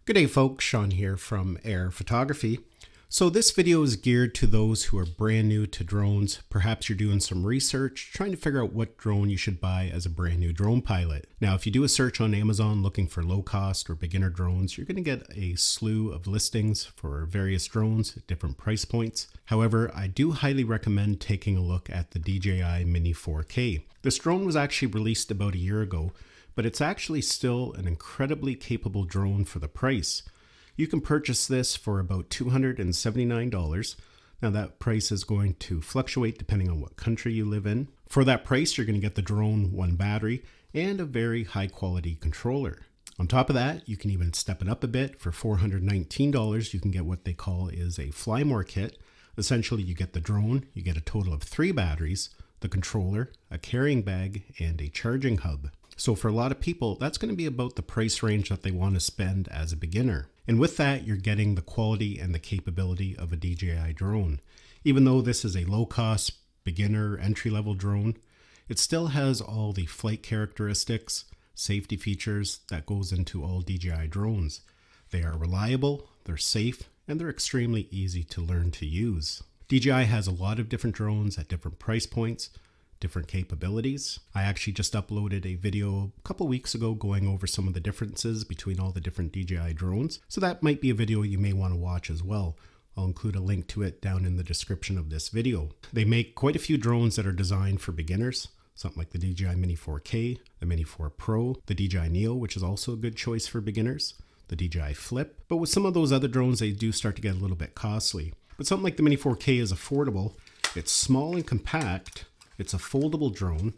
Good day folks, Sean here from Air Photography. So this video is geared to those who are brand new to drones. Perhaps you're doing some research, trying to figure out what drone you should buy as a brand new drone pilot. Now, if you do a search on Amazon looking for low cost or beginner drones, you're going to get a slew of listings for various drones at different price points. However, I do highly recommend taking a look at the DJI Mini 4K. This drone was actually released about a year ago, but it's actually still an incredibly capable drone for the price. You can purchase this for about $279. Now that price is going to fluctuate depending on what country you live in. For that price, you're going to get the drone, one battery, and a very high quality controller. On top of that, you can even step it up a bit. For $419, you can get what they call is a Flymore Kit. Essentially, you get the drone, you get a total of 3 batteries, the controller, a carrying bag, and a charging hub. So for a lot of people, that's going to be about the price range that they want to spend as a beginner. And with that, you're getting the quality and the capability of a DJI drone. Even though this is a low-cost, beginner, entry-level drone, it still has all the flight characteristics, safety features that goes into all DJI drones. They are reliable, they're safe, and they're extremely easy to learn to use. DJI has a lot of different drones at different price points, different capabilities. I actually just uploaded a video a couple weeks ago going over some of the differences between all the different DJI drones. So that might be a video you may want to watch as well. I'll include a link to it down in the description of this video. They make quite a few drones that are designed for beginners, something like the DJI Mini 4K, the Mini 4 Pro, the DJI Neo, which is also a good choice for beginners, the DJI Flip. But with some of those other drones, they do start to get a little bit costly. But something like the Mini 4K is affordable. It's small and compact. It's a foldable drone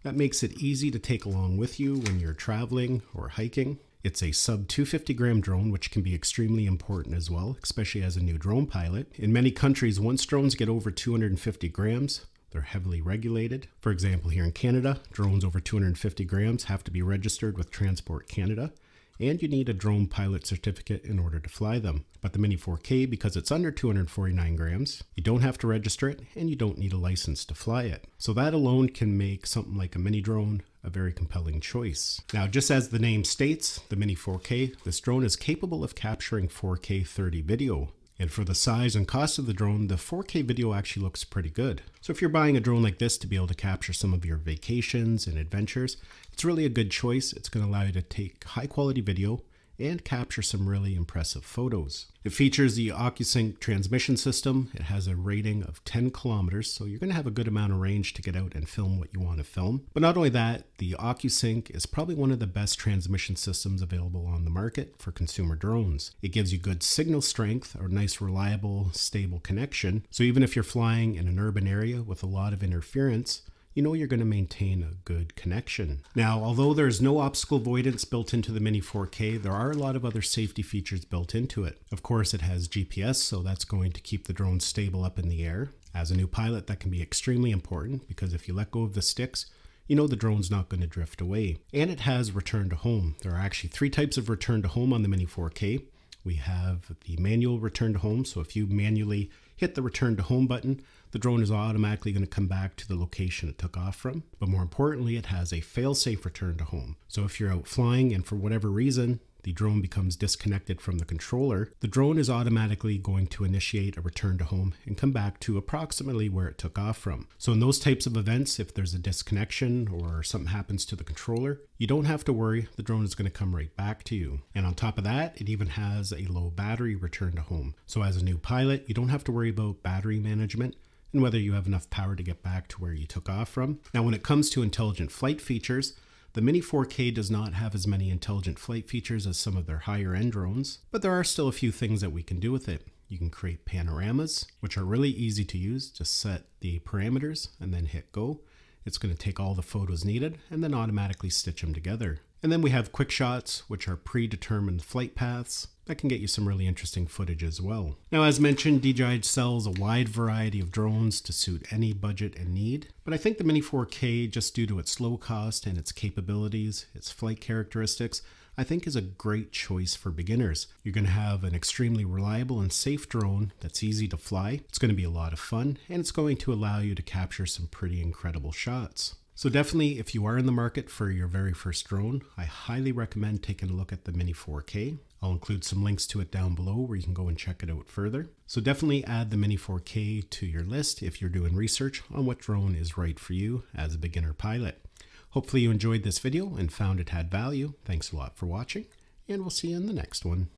that makes it easy to take along with you when you're traveling or hiking. It's a sub 250 gram drone, which can be extremely important as well, especially as a new drone pilot. In many countries, once drones get over 250 grams, they're heavily regulated. For example, here in Canada, drones over 250 grams have to be registered with Transport Canada, and you need a drone pilot certificate in order to fly them. But the Mini 4K, because it's under 249 grams, you don't have to register it and you don't need a license to fly it. So that alone can make something like a mini drone a very compelling choice. Now, just as the name states, the Mini 4K, this drone is capable of capturing 4K 30 video. And for the size and cost of the drone, the 4K video actually looks pretty good. So if you're buying a drone like this to be able to capture some of your vacations and adventures, it's really a good choice. It's going to allow you to take high quality video and capture some really impressive photos. It features the OcuSync transmission system. It has a rating of 10 kilometers, so you're going to have a good amount of range to get out and film what you want to film. But not only that, the OcuSync is probably one of the best transmission systems available on the market for consumer drones. It gives you good signal strength, or nice, reliable, stable connection. So even if you're flying in an urban area with a lot of interference, you know you're going to maintain a good connection. Now, although there's no obstacle avoidance built into the Mini 4K, there are a lot of other safety features built into it. Of course, it has GPS, so that's going to keep the drone stable up in the air. As a new pilot, that can be extremely important because if you let go of the sticks, you know the drone's not going to drift away. And it has return to home. There are actually 3 types of return to home on the Mini 4K. We have the manual return to home, so if you manually hit the return to home button, the drone is automatically going to come back to the location it took off from. But more importantly, it has a fail-safe return to home. So if you're out flying and for whatever reason, the drone becomes disconnected from the controller, the drone is automatically going to initiate a return to home and come back to approximately where it took off from. So in those types of events, if there's a disconnection or something happens to the controller, you don't have to worry, the drone is going to come right back to you. And on top of that, it even has a low battery return to home. So as a new pilot, you don't have to worry about battery management and whether you have enough power to get back to where you took off from. Now, when it comes to intelligent flight features, the Mini 4K does not have as many intelligent flight features as some of their higher end drones, but there are still a few things that we can do with it. You can create panoramas, which are really easy to use. Just set the parameters and then hit go. It's going to take all the photos needed and then automatically stitch them together. And then we have quick shots, which are predetermined flight paths. That can get you some really interesting footage as well. Now, as mentioned, DJI sells a wide variety of drones to suit any budget and need. But I think the Mini 4K, just due to its low cost and its capabilities, its flight characteristics, I think is a great choice for beginners. You're going to have an extremely reliable and safe drone that's easy to fly. It's going to be a lot of fun, and it's going to allow you to capture some pretty incredible shots. So definitely, if you are in the market for your very first drone, I highly recommend taking a look at the Mini 4K. I'll include some links to it down below where you can go and check it out further. So definitely add the Mini 4K to your list if you're doing research on what drone is right for you as a beginner pilot. Hopefully you enjoyed this video and found it had value. Thanks a lot for watching, and we'll see you in the next one.